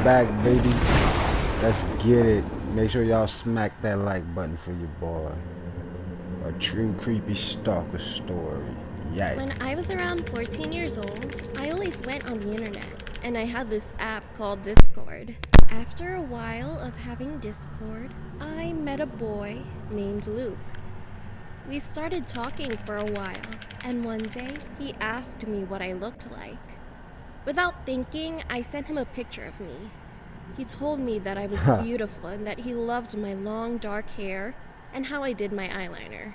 back, baby. Let's get it. Make sure y'all smack that like button for your boy. A true creepy stalker story. Yikes. When I was around 14 years old, I always went on the internet, and I had this app called Discord. After a while of having Discord, I met a boy named Luke. We started talking for a while, and one day he asked me what I looked like. Without thinking, I sent him a picture of me. He told me that I was beautiful and that he loved my long dark hair and how I did my eyeliner.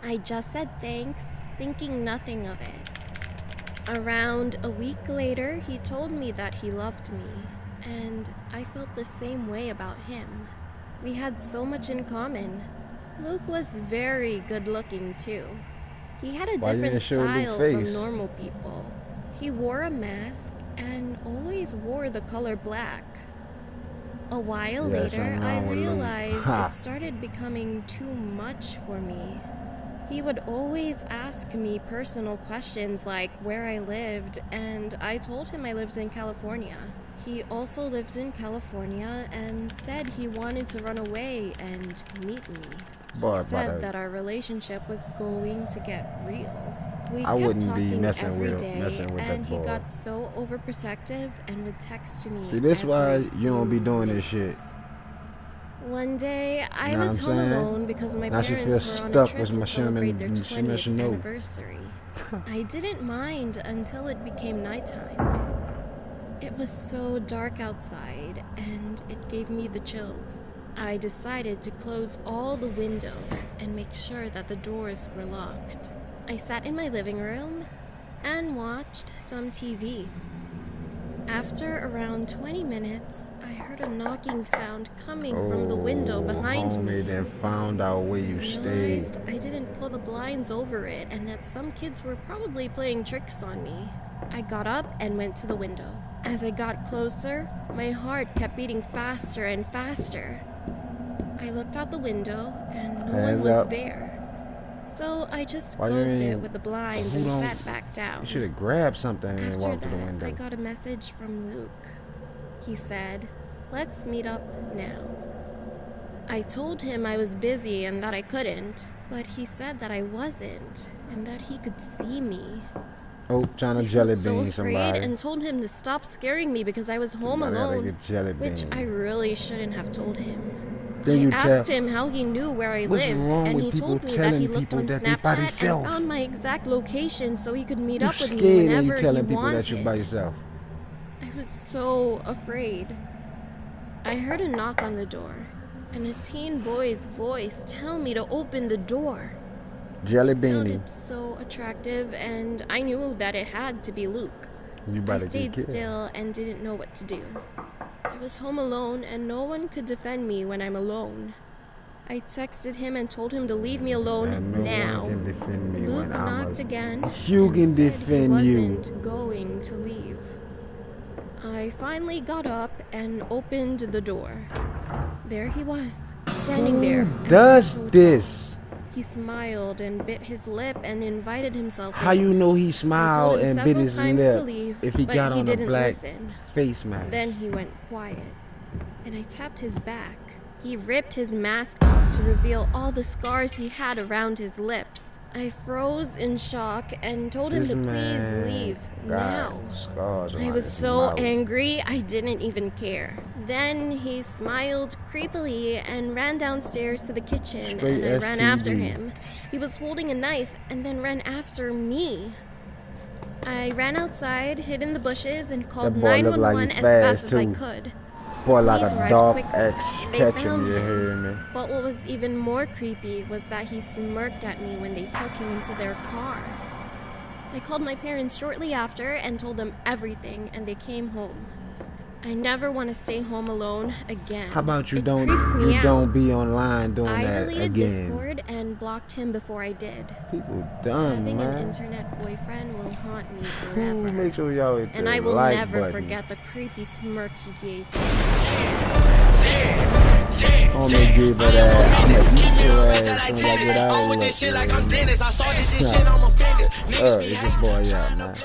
I just said thanks, thinking nothing of it. Around a week later, he told me that he loved me, and I felt the same way about him. We had so much in common. Luke was very good looking too. He had a different style from normal people. He wore a mask and always wore the color black. A while later, I realized it started becoming too much for me. He would always ask me personal questions like where I lived, and I told him I lived in California. He also lived in California and said he wanted to run away and meet me. He said that our relationship was going to get real. We kept talking every day, and he got so overprotective and would text to me. See, this why you don't be doing this shit. One day, I was home alone because my parents were on a trip to celebrate their 20th anniversary. I didn't mind until it became nighttime. It was so dark outside, and it gave me the chills. I decided to close all the windows and make sure that the doors were locked. I sat in my living room and watched some TV. After around 20 minutes, I heard a knocking sound coming from the window behind me. Then found out where you stayed. I didn't pull the blinds over it and that some kids were probably playing tricks on me. I got up and went to the window. As I got closer, my heart kept beating faster and faster. I looked out the window and no one was there. So I just closed it with the blinds and sat back down. You should have grabbed something and walked to the window. I got a message from Luke. He said, "Let's meet up now." I told him I was busy and that I couldn't, but he said that I wasn't and that he could see me. Oh, trying to jelly bean somebody. And told him to stop scaring me because I was home alone, which I really shouldn't have told him. I asked him how he knew where I lived, and he told me that he looked on Snapchat and found my exact location so he could meet up with me whenever he wanted. I was so afraid. I heard a knock on the door, and a teen boy's voice tell me to open the door. Jelly beanie. It sounded so attractive, and I knew that it had to be Luke. I stayed still and didn't know what to do. I was home alone, and no one could defend me when I'm alone. I texted him and told him to leave me alone now. Luke knocked again and said he wasn't going to leave. I finally got up and opened the door. There he was, standing there. Who does this? He smiled and bit his lip and invited himself in. How you know he smiled and bit his lip if he got on a black face mask? Then he went quiet, and I tapped his back. He ripped his mask off to reveal all the scars he had around his lips. I froze in shock and told him to please leave now. I was so angry, I didn't even care. Then he smiled creepily and ran downstairs to the kitchen, and I ran after him. He was holding a knife and then ran after me. I ran outside, hid in the bushes, and called 911 as fast as I could. Boy, like a dog ex catching, you hear me? But what was even more creepy was that he smirked at me when they took him into their car. I called my parents shortly after and told them everything, and they came home. I never want to stay home alone again. How about you don't be online doing that again? I deleted Discord and blocked him before I did. People dumb, Having an internet boyfriend will haunt me forever. Make sure y'all hit and the I will like never button. forget the creepy smirk he gave me. I'ma give her that. I'ma eat your ass as soon as I get out of here. It's your boy out, man.